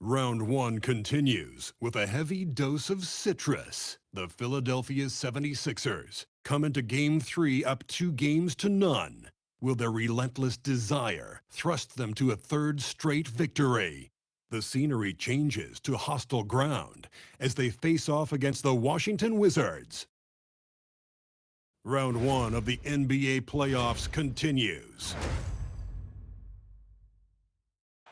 Round one continues with a heavy dose of citrus. The Philadelphia 76ers come into Game 3 up 2-0. Will their relentless desire thrust them to a third straight victory? The scenery changes to hostile ground as they face off against the Washington Wizards. Round one of the NBA playoffs continues.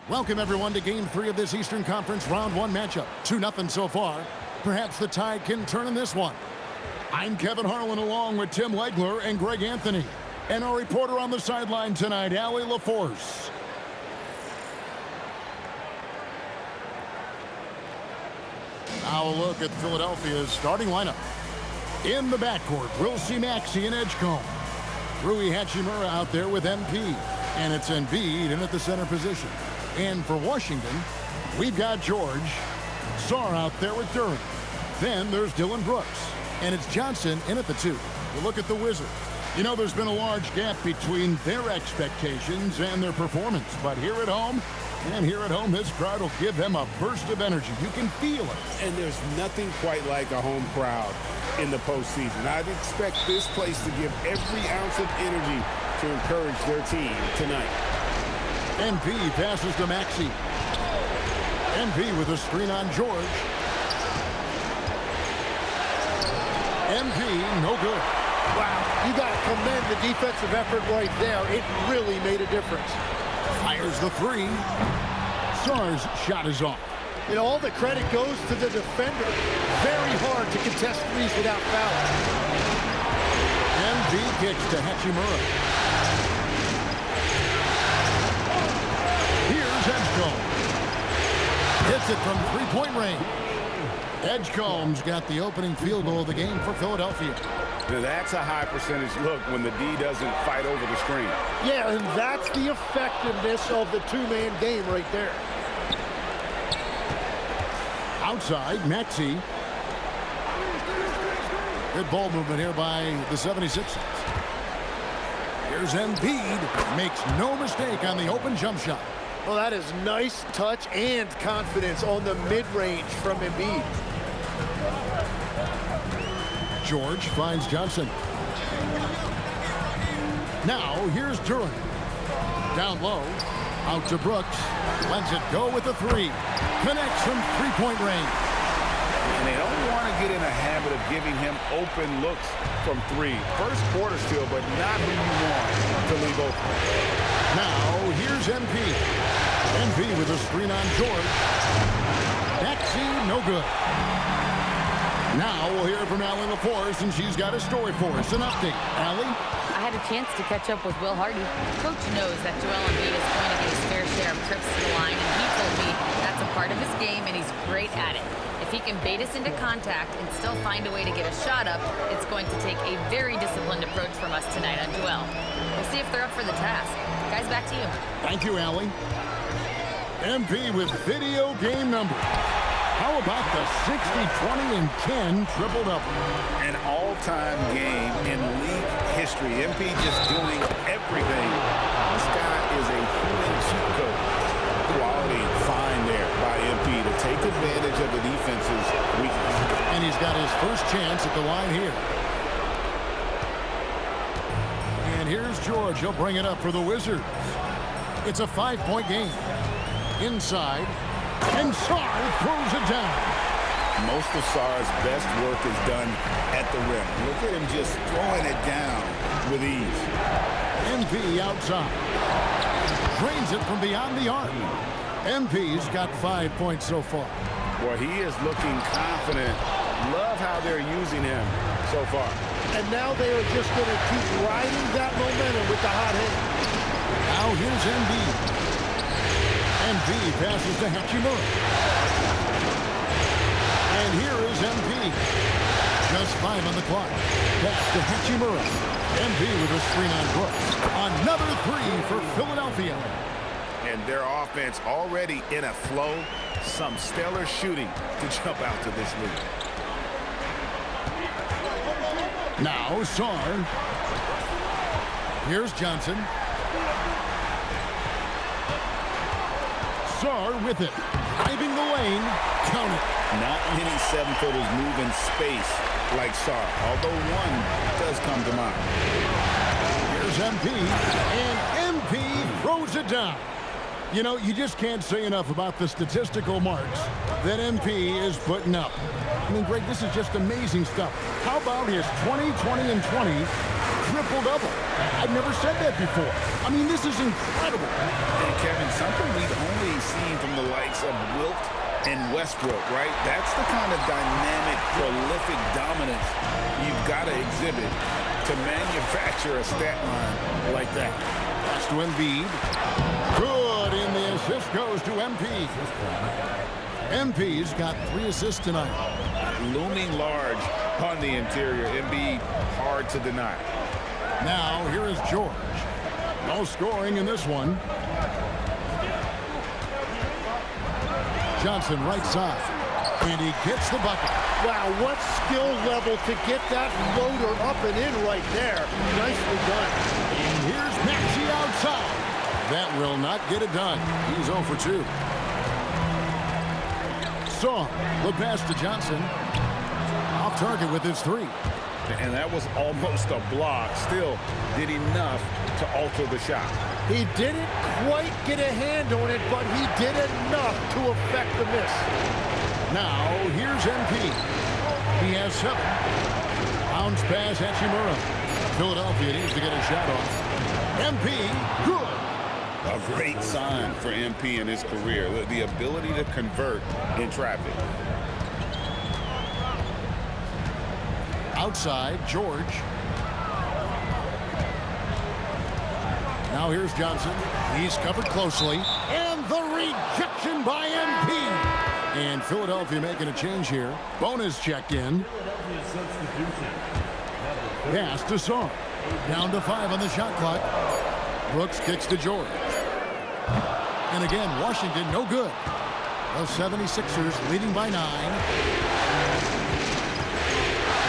Welcome, everyone, to Game 3 of this Eastern Conference Round 1 matchup. 2-0 so far. Perhaps the tide can turn in this one. I'm Kevin Harlan along with Tim Legler and Greg Anthony. And our reporter on the sideline tonight, Allie LaForce. Now a look at Philadelphia's starting lineup. In the backcourt, we'll see Maxey and Edgecombe. Rui Hachimura out there with MP. And it's Embiid in at the center position. And for Washington, we've got George. Sarr out there with Duran. Then there's Dylan Brooks. And it's Johnson in at the 2. We'll look at the Wizards. You know, there's been a large gap between their expectations and their performance. But here at home, this crowd will give them a burst of energy. You can feel it. And there's nothing quite like a home crowd in the postseason. I'd expect this place to give every ounce of energy to encourage their team tonight. MP passes to Maxey. MP with a screen on George. MP, no good. Wow, you got to commend the defensive effort right there. It really made a difference. Fires the 3. Sarr's shot is off. You know, all the credit goes to the defender. Very hard to contest threes without fouling. MP kicks to Hachimura. Here's Edgecombe. Hits it from three-point range. Edgecombe's got the opening field goal of the game for Philadelphia. Now that's a high percentage look when the D doesn't fight over the screen. Yeah, and that's the effectiveness of the two-man game right there. Outside, Maxey. Good ball movement here by the 76ers. Here's Embiid. Makes no mistake on the open jump shot. Well, that is nice touch and confidence on the mid-range from Embiid. George finds Johnson. Now, here's Duran. Down low. Out to Brooks. Lets it go with the 3. Connects from three-point range. And they don't want to get in a habit of giving him open looks from 3. First quarter still, but not who you want to leave open. Now, here's MP. MP with a screen on George. Maxey, no good. Now we'll hear from Allie LaForce, and she's got a story for us. An update. Allie? I had a chance to catch up with Will Hardy. Coach knows that Joel Embiid is going to get his fair share of trips to the line, and he told me that's a part of his game, and he's great at it. If he can bait us into contact and still find a way to get a shot up, it's going to take a very disciplined approach from us tonight on Joel. We'll see if they're up for the task. Guys, back to you. Thank you, Allie. MP with video game numbers. How about the 60, 20, and 10 triple-double? An all-time game in league history. MP just doing everything. This guy is a cheat code. Quality find there by MP to take advantage of the defense's weakness. And he's got his first chance at the line here. And here's George. He'll bring it up for the Wizards. It's a 5-point game. Inside. And Sarr throws it down. Most of Sarr's best work is done at the rim. Look at him just throwing it down with ease. MP outside. Drains it from beyond the arc. MP's got 5 points so far. Boy, he is looking confident. Love how they're using him so far. And now they are just going to keep riding that momentum with the hot hand. Now here's Embiid. Embiid passes to Hachimura. And here is MP. Just 5 on the clock. Pass to Hachimura. MP with a screen on Brooks. Another 3 for Philadelphia. And their offense already in a flow. Some stellar shooting to jump out to this lead. Now Sarr. Here's Johnson. Saar with it. Driving the lane. Count it. Not many 7-footers move in space like Saar, although one does come to mind. Here's MP, and MP throws it down. You know, you just can't say enough about the statistical marks that MP is putting up. I mean, Greg, this is just amazing stuff. How about his 20, 20, and 20 triple-double? I've never said that before. I mean, this is incredible. And, Kevin, something we've only seen from the likes of Wilt and Westbrook, right? That's the kind of dynamic, prolific dominance you've got to exhibit to manufacture a stat line like that. Pass to Embiid. Good, and the assist goes to MP. MP's got 3 assists tonight. Looming large on the interior. Embiid, hard to deny. Now, here is George. No scoring in this one. Johnson, right side. And he gets the bucket. Wow, what skill level to get that floater up and in right there. Nicely done. And here's Maxey outside. That will not get it done. He's 0 for 2. Saar, the pass to Johnson. Off target with his 3. And that was almost a block. Still did enough to alter the shot. He didn't quite get a hand on it, but he did enough to affect the miss. Now, here's MP. He has 7. Bounce pass, Hachimura. Philadelphia needs to get a shot off. MP, good. A great sign for MP in his career, the ability to convert in traffic. Outside, George. Now here's Johnson. He's covered closely. And the rejection by MP. And Philadelphia making a change here. Bonus checked in. Pass to Saar. Down to 5 on the shot clock. Brooks kicks to George. And again, Washington no good. The 76ers leading by 9.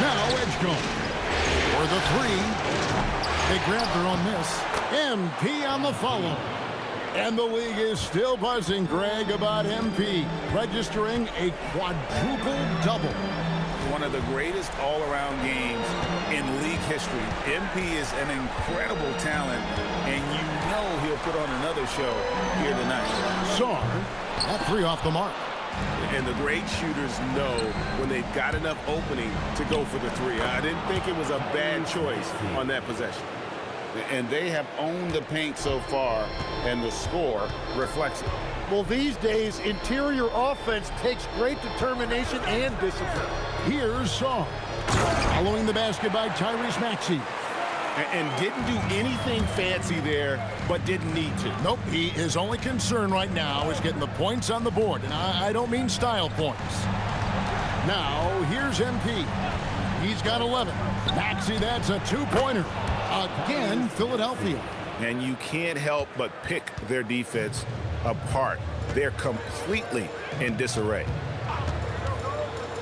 Now Edgecombe for the 3. They grab their own miss. MP on the follow. And the league is still buzzing, Greg, about MP registering a quadruple double. One of the greatest all-around games in league history. MP is an incredible talent, and you know he'll put on another show here tonight. Saar, that 3 off the mark. And the great shooters know when they've got enough opening to go for the 3. I didn't think it was a bad choice on that possession. And they have owned the paint so far, and the score reflects it. Well, these days, interior offense takes great determination and discipline. Here's Saar. Following the basket by Tyrese Maxey. And didn't do anything fancy there, but didn't need to. Nope, his only concern right now is getting the points on the board. And I don't mean style points. Now, here's MP. He's got 11. Maxey, that's a 2-pointer. Again, Philadelphia. And you can't help but pick their defense apart. They're completely in disarray.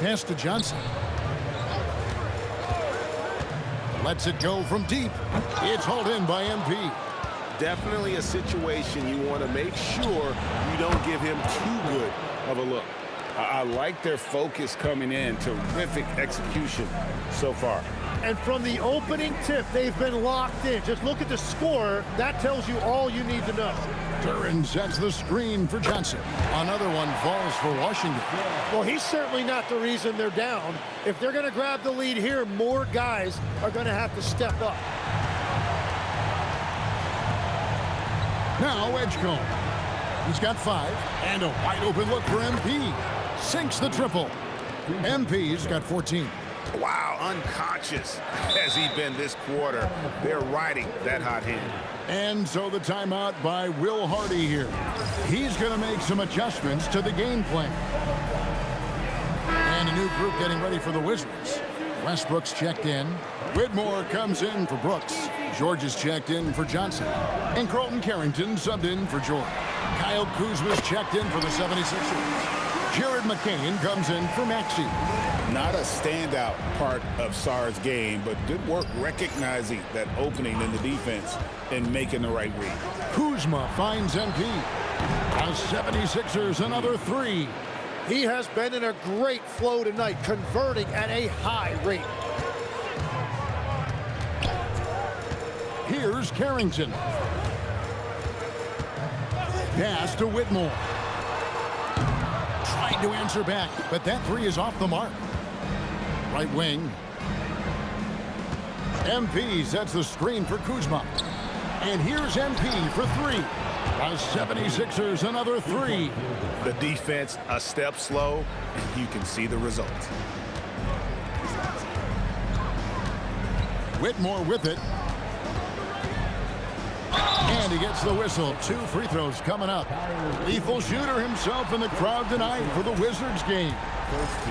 Pass to Johnson. Lets it go from deep. It's hauled in by MP. Definitely a situation you want to make sure you don't give him too good of a look. I like their focus coming in. Terrific execution so far. And from the opening tip, they've been locked in. Just look at the score. That tells you all you need to know. Duran sets the screen for Johnson. Another one falls for Washington. Well, he's certainly not the reason they're down. If they're going to grab the lead here, more guys are going to have to step up. Now Edgecombe. He's got 5. And a wide open look for MP. Sinks the triple. MP's got 14. Wow, unconscious has he been this quarter. They're riding that hot hand. And so the timeout by Will Hardy here. He's going to make some adjustments to the game plan. And a new group getting ready for the Wizards. Westbrook's checked in. Whitmore comes in for Brooks. George is checked in for Johnson. And Carlton Carrington subbed in for George. Kyle Kuzma's checked in for the 76ers. Jared McCain comes in for Maxey. Not a standout part of Sarr's game, but good work recognizing that opening in the defense and making the right read. Kuzma finds MP. The 76ers another three. He has been in a great flow tonight, converting at a high rate. Here's Carrington. Pass to Whitmore. Trying to answer back, but that three is off the mark. Right wing. MP sets the screen for Kuzma. And here's MP for three. The 76ers another three. The defense a step slow, and you can see the result. Whitmore with it. And he gets the whistle. 2 free throws coming up. Lethal shooter himself in the crowd tonight for the Wizards game.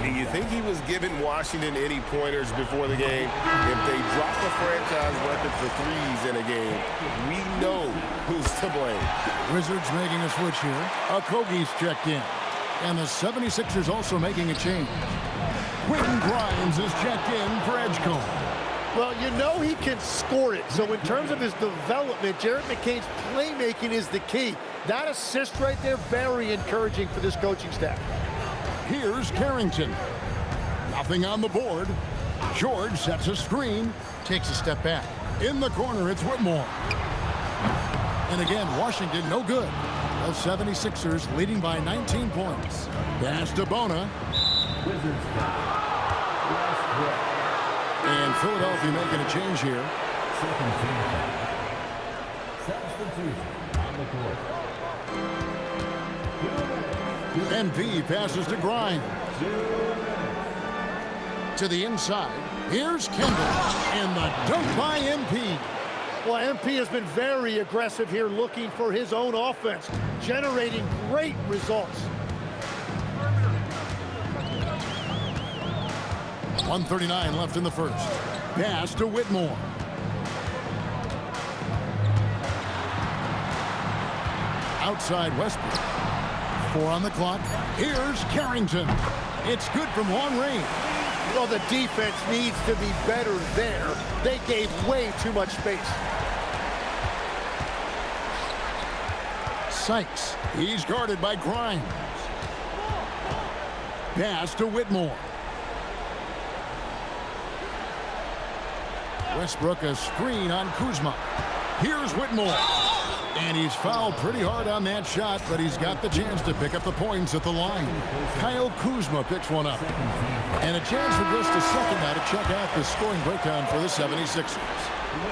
Do you think he was giving Washington any pointers before the game? If they drop the franchise record for threes in a game, we know who's to blame. Wizards making a switch here. Okogie's checked in. And the 76ers also making a change. Quentin Grimes is checked in for Edgecombe. Well, you know he can score it. So in terms of his development, Jared McCain's playmaking is the key. That assist right there, very encouraging for this coaching staff. Here's Carrington. Nothing on the board. George sets a screen, takes a step back. In the corner, it's Whitmore. And again, Washington no good. The 76ers leading by 19 points. Pass to Bona. And Philadelphia making a change here. MP passes to Grimes. To the inside. Here's Kendall. And the dunk by MP. Well, MP has been very aggressive here, looking for his own offense, generating great results. 1:39 left in the first. Pass to Whitmore. Outside Westbrook. 4 on the clock. Here's Carrington. It's good from long range. Well, the defense needs to be better there. They gave way too much space. Sykes. He's guarded by Grimes. Pass to Whitmore. Westbrook a screen on Kuzma. Here's Whitmore. And he's fouled pretty hard on that shot, but he's got the chance to pick up the points at the line. Kyle Kuzma picks one up. And a chance for just a second now to check out the scoring breakdown for the 76ers.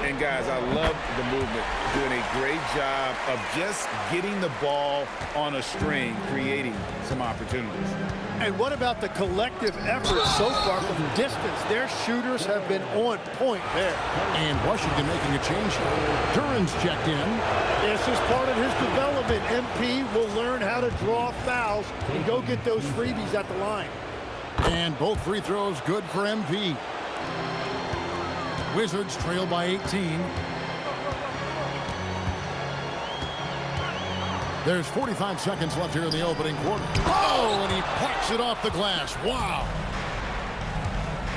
And guys, I love the movement. Doing a great job of just getting the ball on a string, creating some opportunities. And what about the collective effort so far from distance? Their shooters have been on point there. And Washington making a change here. Duran's checked in. This is part of his development. MP will learn how to draw fouls and go get those freebies at the line. And both free throws good for MP. Wizards trail by 18. There's 45 seconds left here in the opening quarter. Oh, and he packs it off the glass. Wow.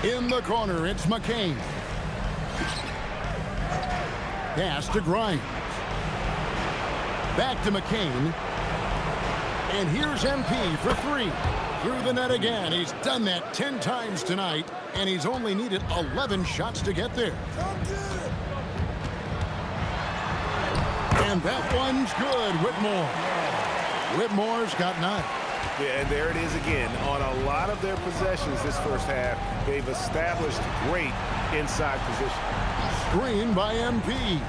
In the corner, it's McCain. Pass to Grimes. Back to McCain. And here's MP for three. Through the net again. He's done that 10 times tonight, and he's only needed 11 shots to get there. And that one's good, Whitmore. Whitmore's got 9. Yeah, and there it is again. On a lot of their possessions this first half, they've established great inside position. Screen by MP.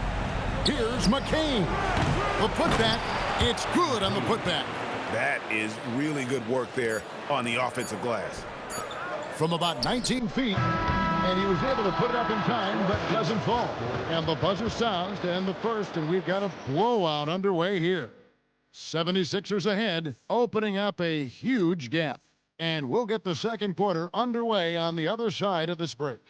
Here's McCain. The putback. It's good on the putback. That is really good work there on the offensive glass. From about 19 feet, and he was able to put it up in time, but doesn't fall. And the buzzer sounds to end the first, and we've got a blowout underway here. 76ers ahead, opening up a huge gap. And we'll get the second quarter underway on the other side of this break.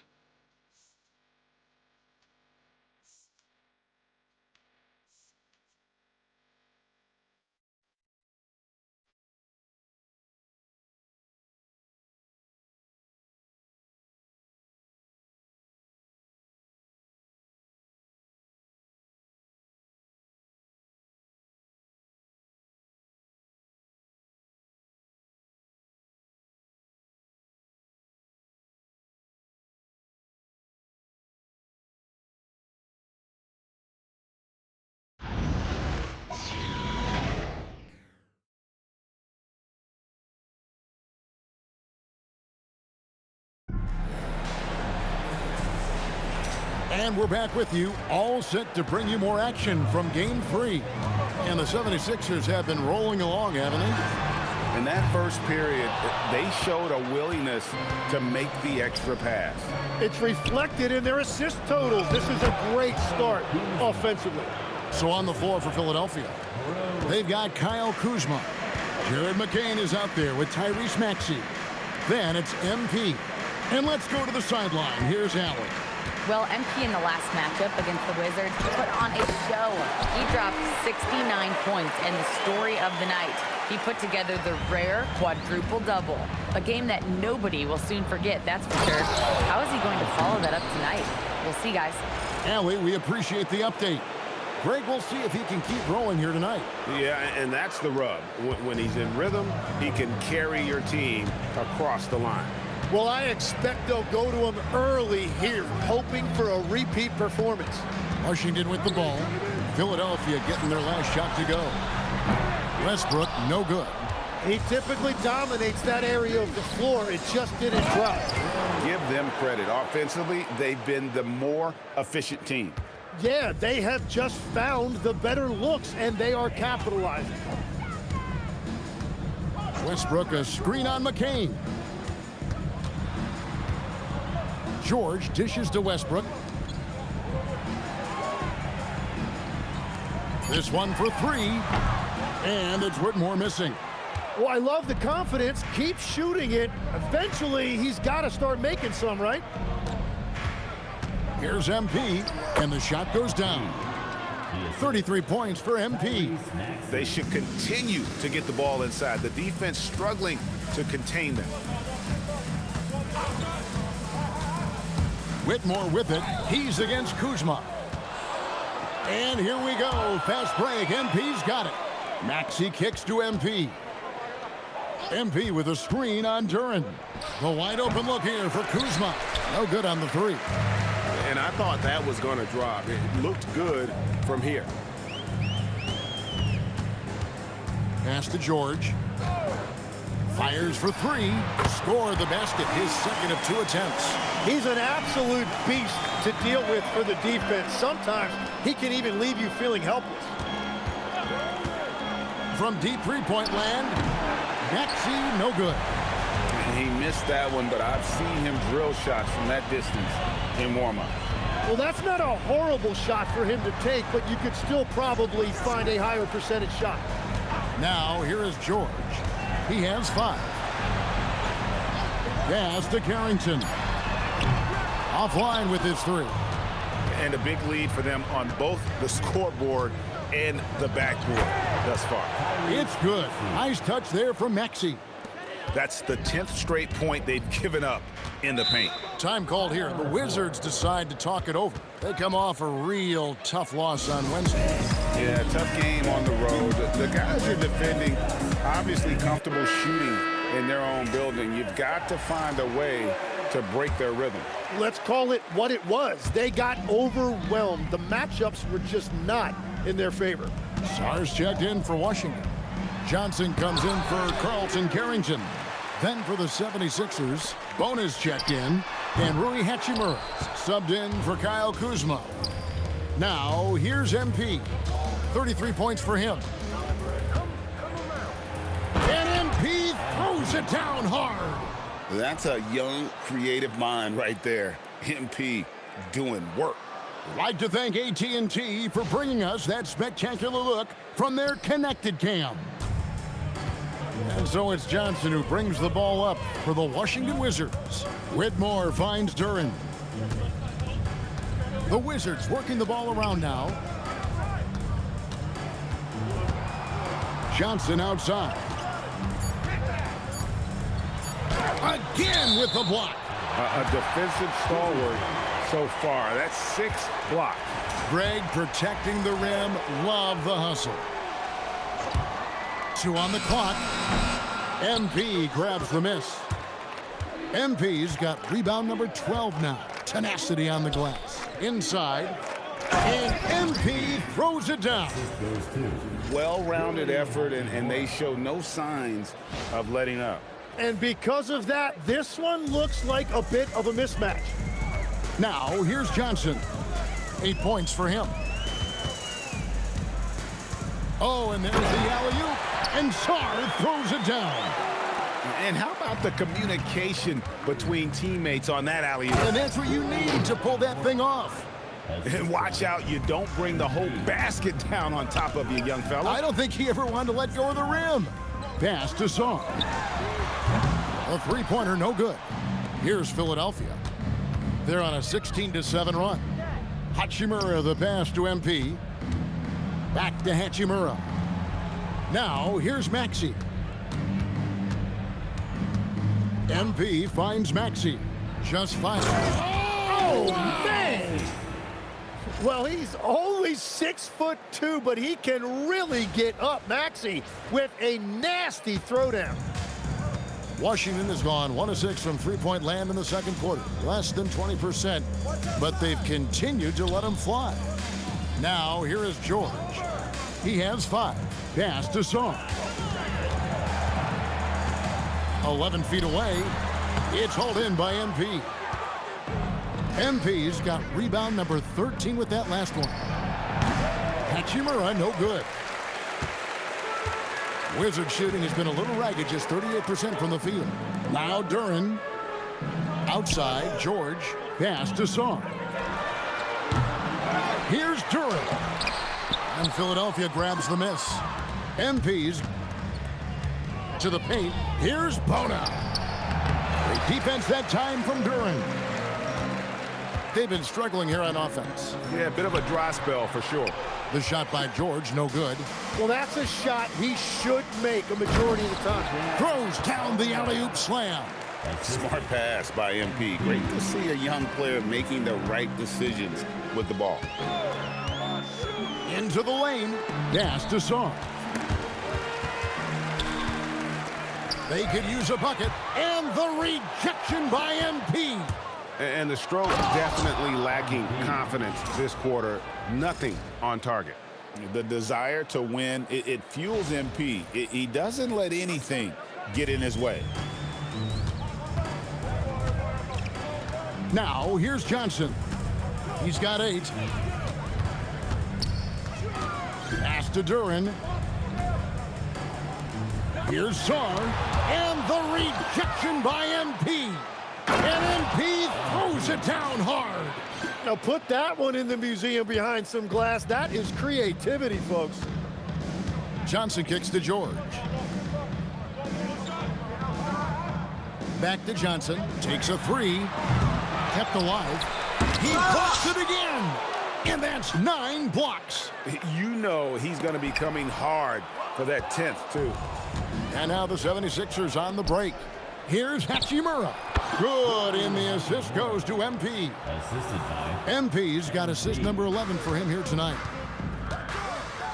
And we're back with you, all set to bring you more action from Game 3. And the 76ers have been rolling along, haven't they? In that first period, they showed a willingness to make the extra pass. It's reflected in their assist totals. This is a great start offensively. So on the floor for Philadelphia, they've got Kyle Kuzma. Jared McCain is out there with Tyrese Maxey. Then it's MP. And let's go to the sideline. Here's Allen. Well, MP in the last matchup against the Wizards put on a show. He dropped 69 points, and the story of the night, he put together the rare quadruple double. A game that nobody will soon forget, that's for sure. How is he going to follow that up tonight? We'll see, guys. Allie, we appreciate the update. Greg, we'll see if he can keep rolling here tonight. Yeah, and that's the rub. When he's in rhythm, he can carry your team across the line. Well, I expect they'll go to him early here, hoping for a repeat performance. Washington with the ball. Philadelphia getting their last shot to go. Westbrook, no good. He typically dominates that area of the floor. It just didn't drop. Give them credit. Offensively, they've been the more efficient team. Yeah, they have just found the better looks, and they are capitalizing. Westbrook, a screen on McCain. George dishes to Westbrook. This one for three. And it's Whitmore missing. Well, I love the confidence. Keep shooting it. Eventually, he's got to start making some, right? Here's MP, and the shot goes down. 33 points for MP. They should continue to get the ball inside. The defense struggling to contain them. Whitmore with it. He's against Kuzma. And here we go. Fast break. MP's got it. Maxey kicks to MP. MP with a screen on Duran. The wide open look here for Kuzma. No good on the three. And I thought that was going to drop. It looked good from here. Pass to George. Fires for three. Score the basket. His second of 2 attempts. He's an absolute beast to deal with for the defense. Sometimes he can even leave you feeling helpless. From deep three-point land, Maxey, no good. He missed that one, but I've seen him drill shots from that distance in warm-up. Well, that's not a horrible shot for him to take, but you could still probably find a higher percentage shot. Now, here is George. He has 5. Pass to Carrington. Offline with his 3. And a big lead for them on both the scoreboard and the backboard thus far. It's good. Nice touch there from Maxey. That's the 10th straight point they've given up in the paint. Time called here. The Wizards decide to talk it over. They come off a real tough loss on Wednesday. Yeah, tough game on the road. The guys are defending, obviously comfortable shooting in their own building. You've got to find a way to break their rhythm. Let's call it what it was. They got overwhelmed. The matchups were just not in their favor. Sars checked in for Washington. Johnson comes in for Carlton Carrington. Then for the 76ers, Bonus checked in, and Rui Hachimura subbed in for Kyle Kuzma. Now, here's MP. 33 points for him. And MP throws it down hard. That's a young, creative mind right there. MP doing work. Like to thank AT&T for bringing us that spectacular look from their connected cam. And so it's Johnson who brings the ball up for the Washington Wizards. Whitmore finds Duran. The Wizards working the ball around now. Johnson outside. Again with the block. A defensive stalwart so far. That's 6 blocks. Greg protecting the rim. Love the hustle. 2 on the clock. MP grabs the miss. MP's got rebound number 12 now. Tenacity on the glass. Inside. And MP throws it down. Well-rounded effort, and they show no signs of letting up. And because of that, this one looks like a bit of a mismatch. Now, here's Johnson. 8 points for him. Oh, and there's the alley-oop, and Sarr throws it down. And how about the communication between teammates on that alley-oop? And that's what you need to pull that thing off. And watch out, you don't bring the whole basket down on top of you, young fella. I don't think he ever wanted to let go of the rim. Pass to Sarr. A three-pointer, no good. Here's Philadelphia. They're on a 16-7 run. Hachimura, the pass to MP. Back to Hachimura. Now, here's Maxey. MP finds Maxey. Just fine. Oh, man! Well, he's only 6'2", but he can really get up. Maxey with a nasty throwdown. Washington has gone 1 of 6 from three-point land in the second quarter. Less than 20%, but they've continued to let him fly. Now, here is George. He has 5. Pass to Sarr. 11 feet away. It's hauled in by MP. MP's got rebound number 13 with that last one. Hachimura, no good. Wizard shooting has been a little ragged, just 38% from the field. Now Duren. Outside, George. Pass to Sarr. Here's Duren. And Philadelphia grabs the miss. MP's to the paint. Here's Bona. Great defense that time from Duren. They've been struggling here on offense. Yeah, a bit of a dry spell for sure. The shot by George, no good. Well, that's a shot he should make a majority of the time. Throws down the alley-oop slam. Smart pass by MP. Great to see a young player making the right decisions with the ball. Into the lane. Pass to Sarr. They could use a bucket. And the rejection by MP. And the stroke definitely lacking confidence this quarter. Nothing on target. The desire to win, it fuels MP. He doesn't let anything get in his way. Now, here's Johnson. He's got 8. Pass to Duren. Here's Sarr. And the rejection by MP. And MP throws it down hard. Now put that one in the museum behind some glass. That is creativity, folks. Johnson kicks to George. Back to Johnson. Takes a 3. Kept alive. He blocks it again. And that's 9 blocks. You know he's going to be coming hard for that 10th, too. And now the 76ers on the break. Here's Hachimura. Good, and the assist goes to MP. MP's got assist number 11 for him here tonight.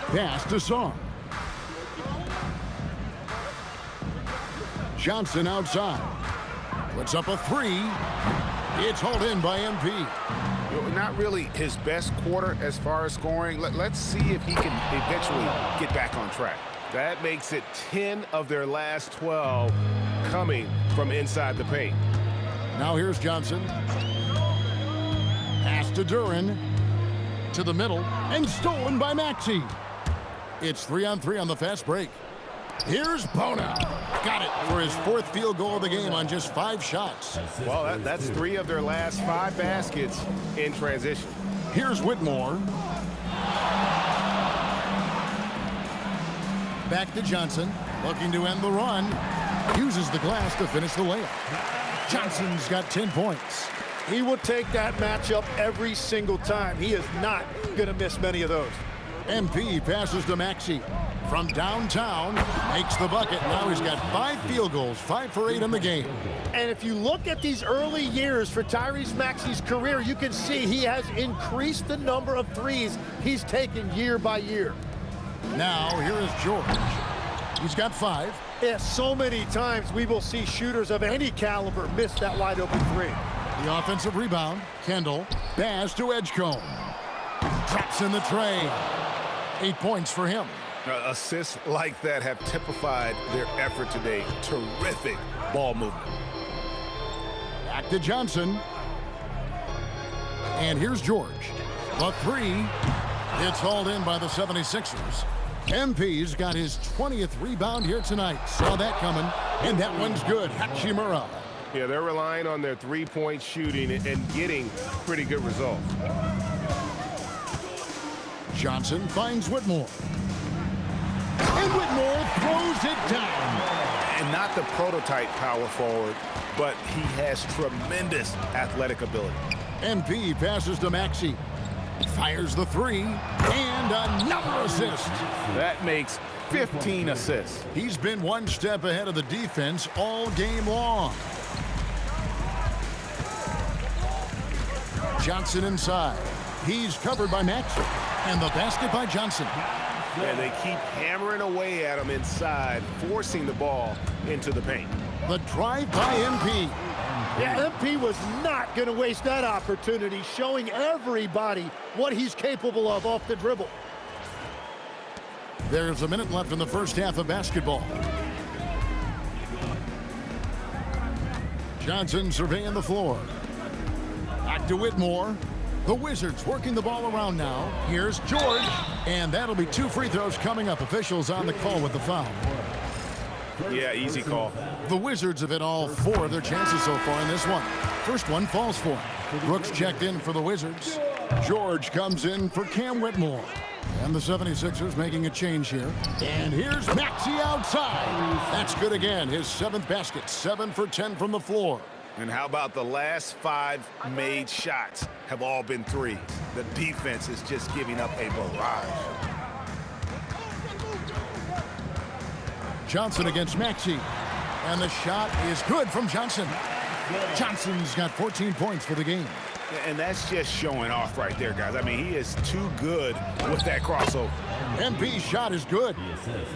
Pass to Sarr. Johnson outside. Puts up a 3. It's hauled in by MP. Not really his best quarter as far as scoring. Let's see if he can eventually get back on track. That makes it 10 of their last 12 coming from inside the paint. Now here's Johnson. Pass to Duren. To the middle. And stolen by Maxey. It's 3-on-3 on the fast break. Here's Bona. Got it for his 4th field goal of the game on just 5 shots. Well, that's 3 of their last 5 baskets in transition. Here's Whitmore. Back to Johnson. Looking to end the run. Uses the glass to finish the layup. Johnson's got 10 points. He will take that matchup every single time. He is not going to miss many of those. MP passes to Maxey. From downtown, makes the bucket. Now he's got 5 field goals, 5 for 8 in the game. And if you look at these early years for Tyrese Maxey's career, you can see he has increased the number of threes he's taken year by year. Now, here is George. He's got 5. Yeah, so many times we will see shooters of any caliber miss that wide open 3. The offensive rebound, Kendall. Pass to Edgecombe. Drops in the tray. 8 points for him. Assists like that have typified their effort today. Terrific ball movement. Back to Johnson. And here's George. The three. It's hauled in by the 76ers. MP's got his 20th rebound here tonight. Saw that coming, and that one's good. Hachimura. Yeah, they're relying on their three-point shooting and getting pretty good results. Johnson finds Whitmore. And Whitmore throws it down. And not the prototype power forward, but he has tremendous athletic ability. MP passes to Maxey. Fires the three, and another assist. That makes 15 assists. He's been one step ahead of the defense all game long. Johnson inside. He's covered by Maxey. And the basket by Johnson. And they keep hammering away at him inside, forcing the ball into the paint. The drive by MP. Yeah, MP was not going to waste that opportunity, showing everybody what he's capable of off the dribble. There's a minute left in the first half of basketball. Johnson surveying the floor. Back to Whitmore. The Wizards working the ball around now. Here's George. And that'll be 2 free throws coming up. Officials on the call with the foul. Yeah, easy call. The Wizards have hit all 4 of their chances so far in this one. First one falls for him. Brooks checked in for the Wizards. George comes in for Cam Whitmore. And the 76ers making a change here. And here's Maxey outside. That's good again. His 7th basket. 7 for 10 from the floor. And how about the last 5 made shots have all been threes? The defense is just giving up a barrage. Johnson against Maxey. And the shot is good from Johnson. Johnson's got 14 points for the game. And that's just showing off right there, guys. I mean, he is too good with that crossover. MP's shot is good.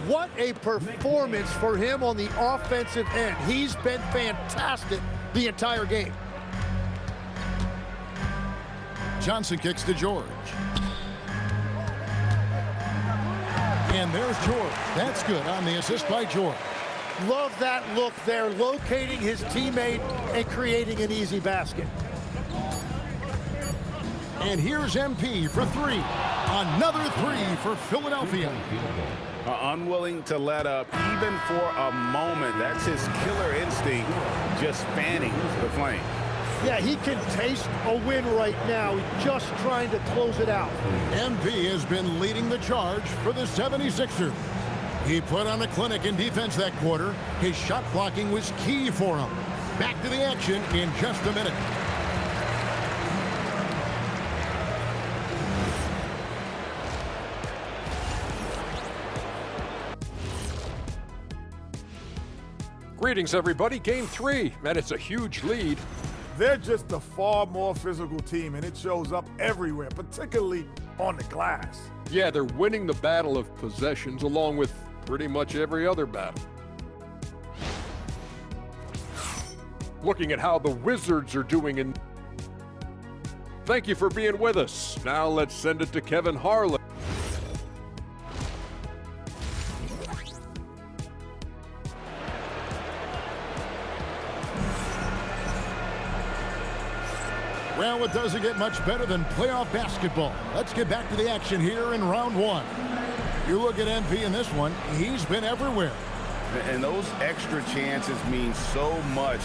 What a performance for him on the offensive end. He's been fantastic the entire game. Johnson kicks to George. And there's George. That's good on the assist by George. Love that look there, locating his teammate and creating an easy basket. And here's MP for 3. Another 3 for Philadelphia. Unwilling to let up even for a moment. That's his killer instinct, just fanning the flame. Yeah, he can taste a win right now. He's just trying to close it out. MP has been leading the charge for the 76ers. He put on a clinic in defense that quarter. His shot blocking was key for him. Back to the action in just a minute. Greetings, everybody. Game 3, and it's a huge lead. They're just a far more physical team, and it shows up everywhere, particularly on the glass. Yeah, they're winning the battle of possessions along with pretty much every other battle. Looking at how the Wizards are doing in... Thank you for being with us. Now let's send it to Kevin Harlan. Well, it doesn't get much better than playoff basketball. Let's get back to the action here in round 1. You look at MP in this one, he's been everywhere. And those extra chances mean so much.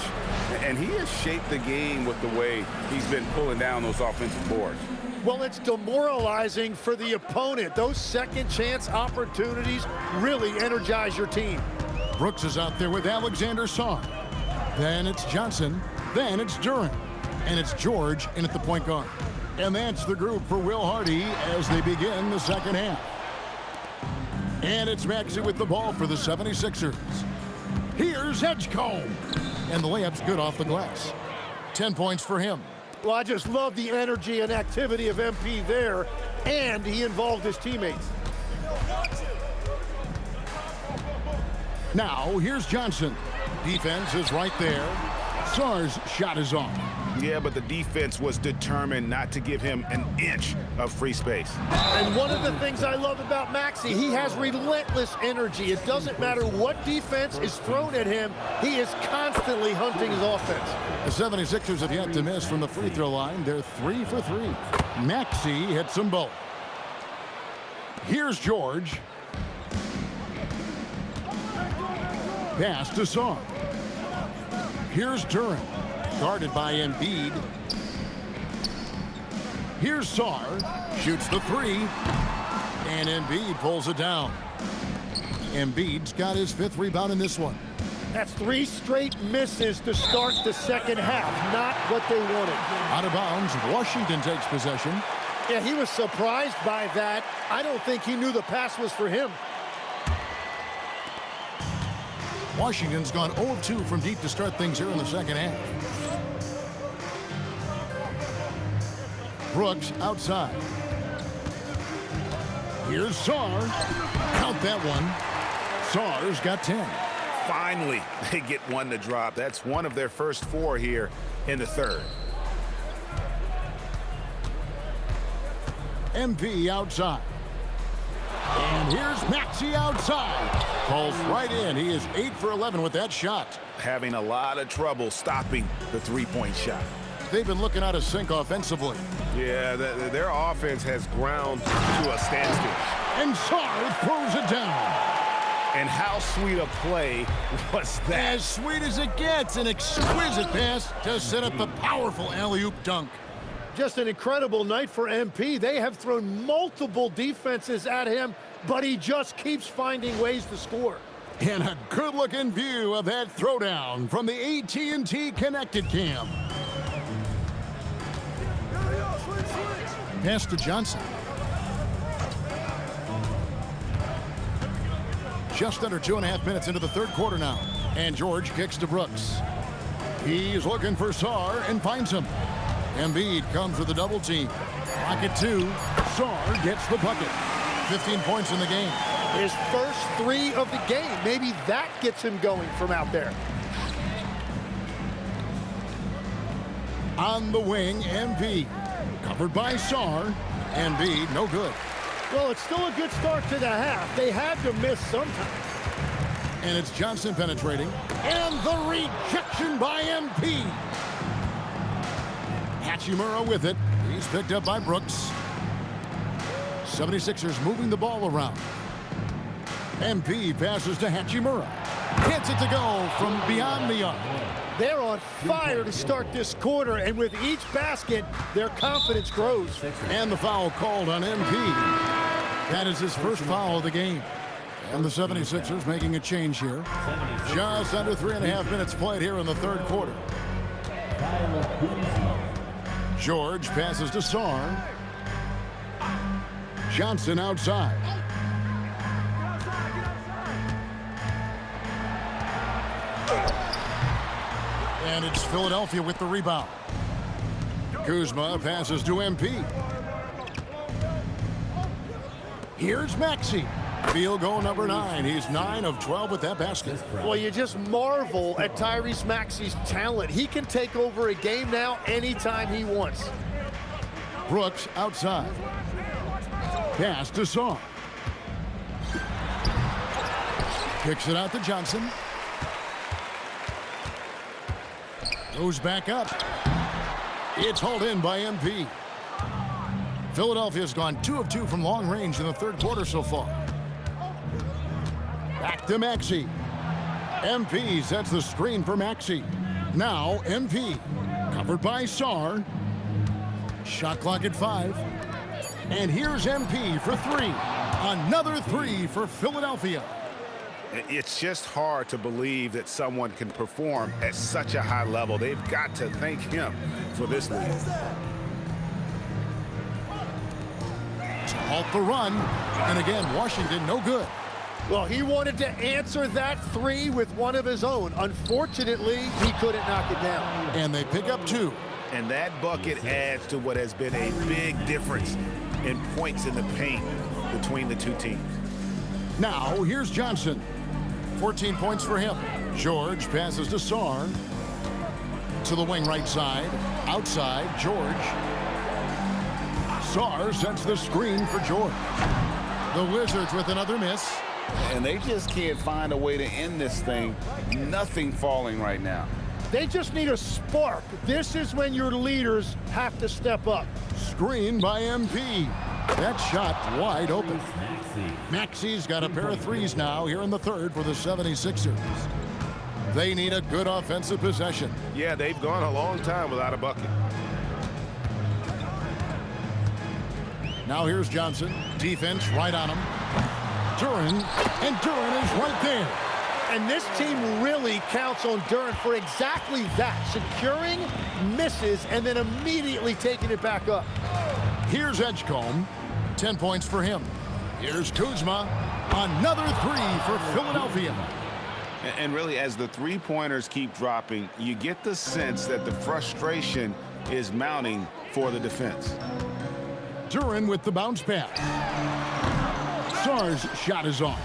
And he has shaped the game with the way he's been pulling down those offensive boards. Well, it's demoralizing for the opponent. Those second chance opportunities really energize your team. Brooks is out there with Alexander Song. Then it's Johnson. Then it's Duran. And it's George in at the point guard. And that's the group for Will Hardy as they begin the second half. And it's Maxey with the ball for the 76ers. Here's Edgecombe. And the layup's good off the glass. 10 points for him. Well, I just love the energy and activity of MP there, and he involved his teammates. Now, here's Johnson. Defense is right there. Sarr's shot is off. Yeah, but the defense was determined not to give him an inch of free space. And one of the things I love about Maxey, he has relentless energy. It doesn't matter what defense is thrown at him, he is constantly hunting his offense. The 76ers have yet to miss from the free throw line. They're 3 for 3. Maxey hits them both. Here's George. Pass to Song. Here's Duran. Guarded by Embiid. Here's Sarr. Shoots the three. And Embiid pulls it down. Embiid's got his 5th rebound in this one. That's 3 straight misses to start the second half. Not what they wanted. Out of bounds, Washington takes possession. Yeah, he was surprised by that. I don't think he knew the pass was for him. Washington's gone 0 of 2 from deep to start things here in the second half. Brooks outside. Here's Sarr. Count that one. Sarr's got 10. Finally, they get one to drop. That's one of their first 4 here in the third. MP outside. And here's Maxey outside. Falls right in. He is 8 for 11 with that shot. Having a lot of trouble stopping the three-point shot. They've been looking out of sync offensively. Yeah, their offense has ground to a standstill. And Sarr throws it down. And how sweet a play was that? As sweet as it gets. An exquisite pass to set up the powerful alley-oop dunk. Just an incredible night for MP. They have thrown multiple defenses at him, but he just keeps finding ways to score. And a good-looking view of that throwdown from the AT&T Connected Cam. Pass to Johnson. Just under 2.5 minutes into the third quarter now. And George kicks to Brooks. He's looking for Sarr and finds him. Embiid comes with a double team. Pocket 2. Sarr gets the bucket. 15 points in the game. His first 3 of the game. Maybe that gets him going from out there. On the wing, Embiid. Covered by Sarr. Embiid, no good. Well, it's still a good start to the half. They had to miss sometime. And it's Johnson penetrating. And the rejection by MP. Hachimura with it. He's picked up by Brooks. 76ers moving the ball around. MP passes to Hachimura. Gets it to go from beyond the arc. They're on fire to start this quarter, and with each basket, their confidence grows. And the foul called on MP. That is his first foul of the game. And the 76ers making a change here. Just under 3.5 minutes played here in the third quarter. George passes to Sarr. Johnson outside. And it's Philadelphia with the rebound. Kuzma passes to MP. Here's Maxey. Field goal number 9. He's 9 of 12 with that basket. Well, you just marvel at Tyrese Maxey's talent. He can take over a game now anytime he wants. Brooks outside. Pass to Song. Kicks it out to Johnson. Goes back up. It's hauled in by MP. Philadelphia's gone 2 of 2 from long range in the third quarter so far. Back to Maxey. MP sets the screen for Maxey. Now MP. Covered by Sarr. Shot clock at 5. And here's MP for 3. Another 3 for Philadelphia. It's just hard to believe that someone can perform at such a high level. They've got to thank him for this lead. To halt the run. And again, Washington no good. Well, he wanted to answer that 3 with one of his own. Unfortunately, he couldn't knock it down. And they pick up 2. And that bucket adds to what has been a big difference in points in the paint between the two teams. Now, here's Johnson. 14 points for him. George passes to Sarr. To the wing right side. Outside, George. Sarr sets the screen for George. The Wizards with another miss. And they just can't find a way to end this thing. Nothing falling right now. They just need a spark. This is when your leaders have to step up. Screen by MP. That shot wide open. Maxi's got a pair of threes now here in the third for the 76ers. They need a good offensive possession. Yeah, they've gone a long time without a bucket. Now here's Johnson. Defense right on him. Duren, and Duren is right there. And this team really counts on Duren for exactly that. Securing, misses, and then immediately taking it back up. Here's Edgecombe. 10 points for him. Here's Kuzma. Another three for Philadelphia. And really, as the three-pointers keep dropping, you get the sense that the frustration is mounting for the defense. Duren with the bounce pass. Sarr's shot is off.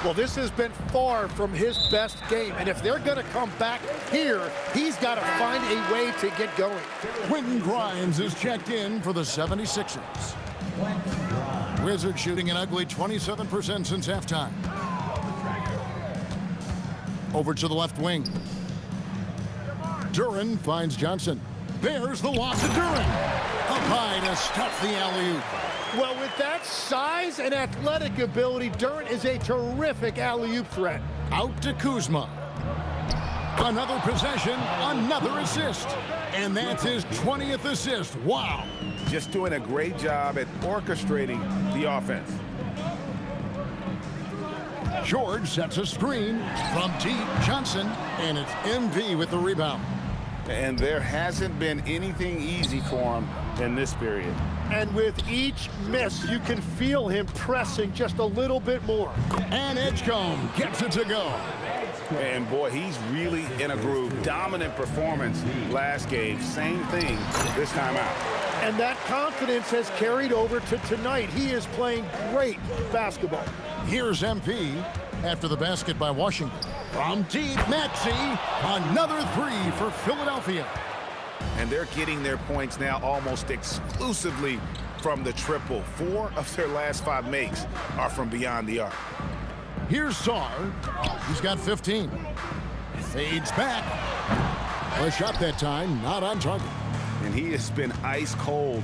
Well, this has been far from his best game, and if they're going to come back here, he's got to find a way to get going. Quentin Grimes is checked in for the 76ers. Wizards shooting an ugly 27% since halftime. Over to the left wing. Duren finds Johnson. There's the loss of Duren. Up high to stuff the alley-oop. Well, with that size and athletic ability, Duren is a terrific alley-oop threat. Out to Kuzma. Another possession, another assist. And that's his 20th assist. Wow. Just doing a great job at orchestrating the offense. George sets a screen from deep. Johnson, and it's MP with the rebound. And there hasn't been anything easy for him in this period. And with each miss, you can feel him pressing just a little bit more. And Edgecombe gets it to go. And boy, he's really in a groove. Dominant performance last game. Same thing this time out. And that confidence has carried over to tonight. He is playing great basketball. Here's MP after the basket by Washington. From deep, Maxey, another three for Philadelphia. And they're getting their points now almost exclusively from the triple. 4 of their last 5 makes are from beyond the arc. Here's Sarr. He's got 15. Fades back. A shot that time, not on target. And he has been ice cold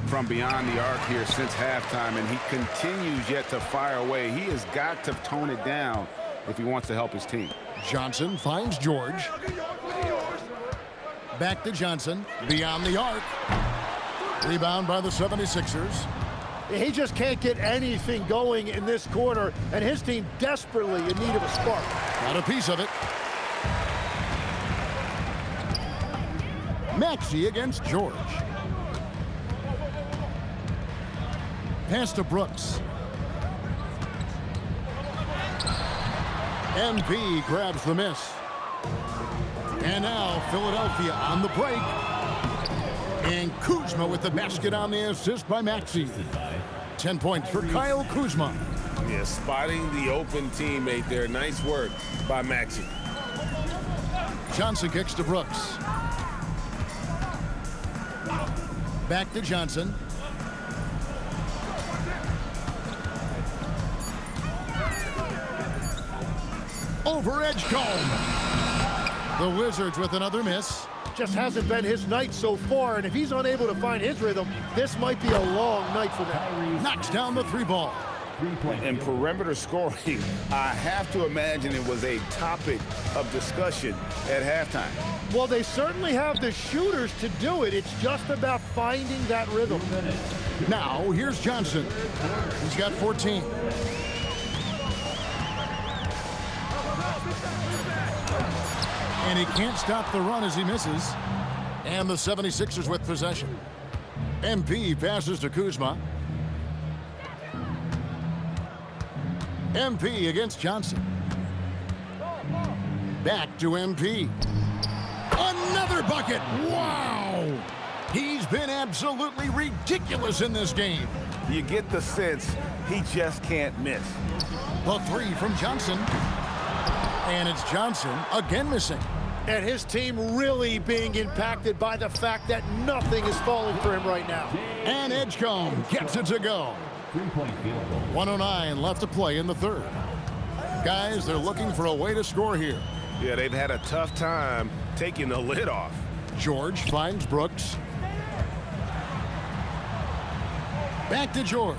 from beyond the arc here since halftime, and he continues yet to fire away. He has got to tone it down if he wants to help his team. Johnson finds George. Back to Johnson, beyond the arc. Rebound by the 76ers. He just can't get anything going in this quarter, and his team desperately in need of a spark. Got a piece of it. Maxey against George. Pass to Brooks. MP grabs the miss. And now Philadelphia on the break. And Kuzma with the basket on the assist by Maxey. 10 points for Kyle Kuzma. Yeah, spotting the open teammate there. Nice work by Maxey. Johnson kicks to Brooks. Back to Johnson. Over Edgecombe. The Wizards with another miss. Just hasn't been his night so far, and if he's unable to find his rhythm, this might be a long night for them. Knocks down the 3-ball. And perimeter scoring, I have to imagine it was a topic of discussion at halftime. Well, they certainly have the shooters to do it. It's just about finding that rhythm. Now, here's Johnson. He's got 14. And he can't stop the run as he misses. And the 76ers with possession. MP passes to Kuzma. MP against Johnson. Back to MP. Another bucket! Wow! He's been absolutely ridiculous in this game. You get the sense he just can't miss. The 3 from Johnson. And it's Johnson again missing. And his team really being impacted by the fact that nothing is falling for him right now. And Edgecombe gets it to go. 1:09 left to play in the third. Guys, they're looking for a way to score here. Yeah, they've had a tough time taking the lid off. George finds Brooks. Back to George.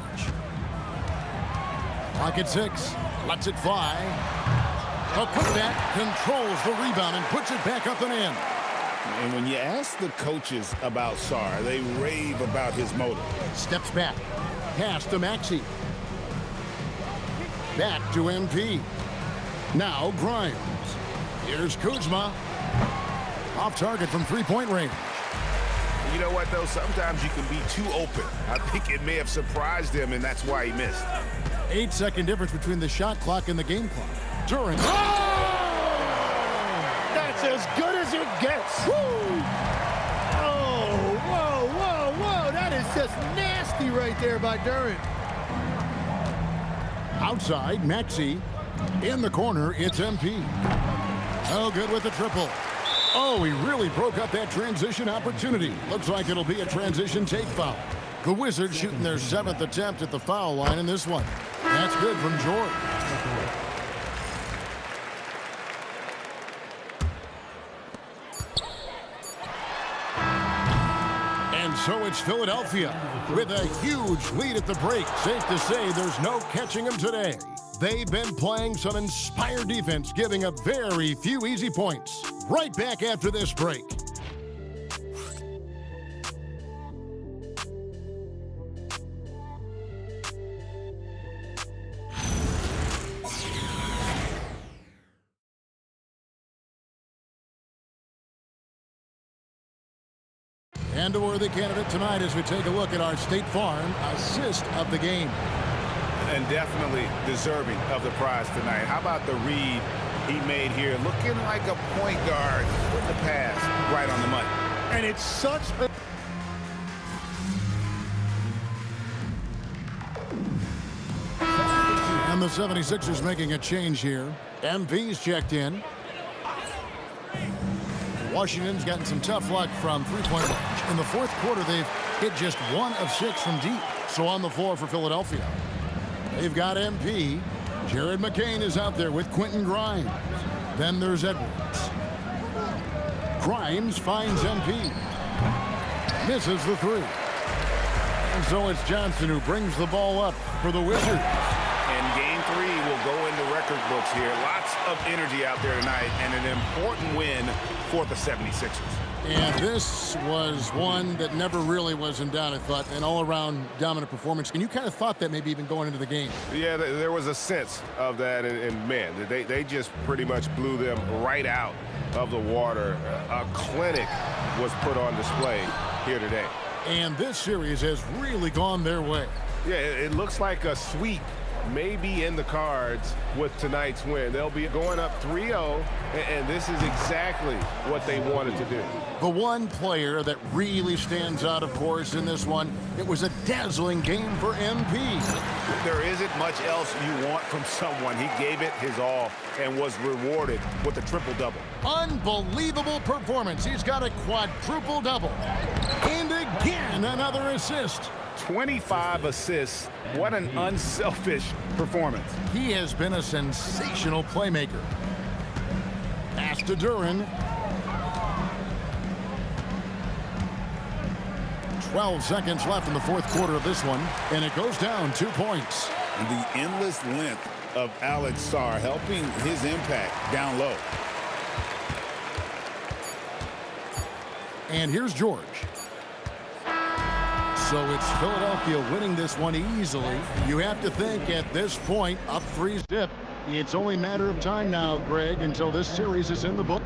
Clock at 6. Lets it fly. A putback controls the rebound and puts it back up and in. And when you ask the coaches about Sarr, they rave about his motor. Steps back. Pass to Maxey. Back to MP. Now Grimes. Here's Kuzma. Off target from three-point range. You know what, though? Sometimes you can be too open. I think it may have surprised him, and that's why he missed. 8-second difference between the shot clock and the game clock. Duran. That's as good as it gets. Woo! Oh, whoa, whoa, whoa. That is just nasty right there by Duran. Outside, Maxey. In the corner, it's MP. Oh, good with the triple. Oh, he really broke up that transition opportunity. Looks like it'll be a transition take foul. The Wizards shooting their 7th attempt at the foul line in this one. That's good from George. And so it's Philadelphia with a huge lead at the break. Safe to say there's no catching them today. They've been playing some inspired defense, giving up very few easy points. Right back after this break. And a worthy candidate tonight as we take a look at our State Farm assist of the game. And definitely deserving of the prize tonight. How about the read he made here? Looking like a point guard with the pass right on the money. And it's such a... And the 76ers making a change here. MV's checked in. Washington's gotten some tough luck from three-point range. In the fourth quarter, they've hit just 1 of 6 from deep. So on the floor for Philadelphia. They've got MP. Jared McCain is out there with Quentin Grimes. Then there's Edwards. Grimes finds MP. Misses the 3. And so it's Johnson who brings the ball up for the Wizards. And game 3 will go into record books here. Lots of energy out there tonight and an important win for the 76ers. And this was one that never really was in doubt, I thought, an all-around dominant performance. And you kind of thought that maybe even going into the game. Yeah, there was a sense of that, and man, they just pretty much blew them right out of the water. A clinic was put on display here today. And this series has really gone their way. Yeah, it looks like a sweep may be in the cards with tonight's win. They'll be going up 3-0, and this is exactly what they wanted to do. The one player that really stands out, of course, in this one, it was a dazzling game for MP. There isn't much else you want from someone. He gave it his all and was rewarded with a triple-double. Unbelievable performance. He's got a quadruple-double. And again, another assist. 25 assists. What an unselfish performance. He has been a sensational playmaker. Pass to Duran. 12 seconds left in the fourth quarter of this one, and it goes down 2 points. And the endless length of Alex Sarr helping his impact down low. And here's George. So it's Philadelphia winning this one easily. You have to think at this point, up 3-zip. It's only a matter of time now, Greg, until this series is in the book.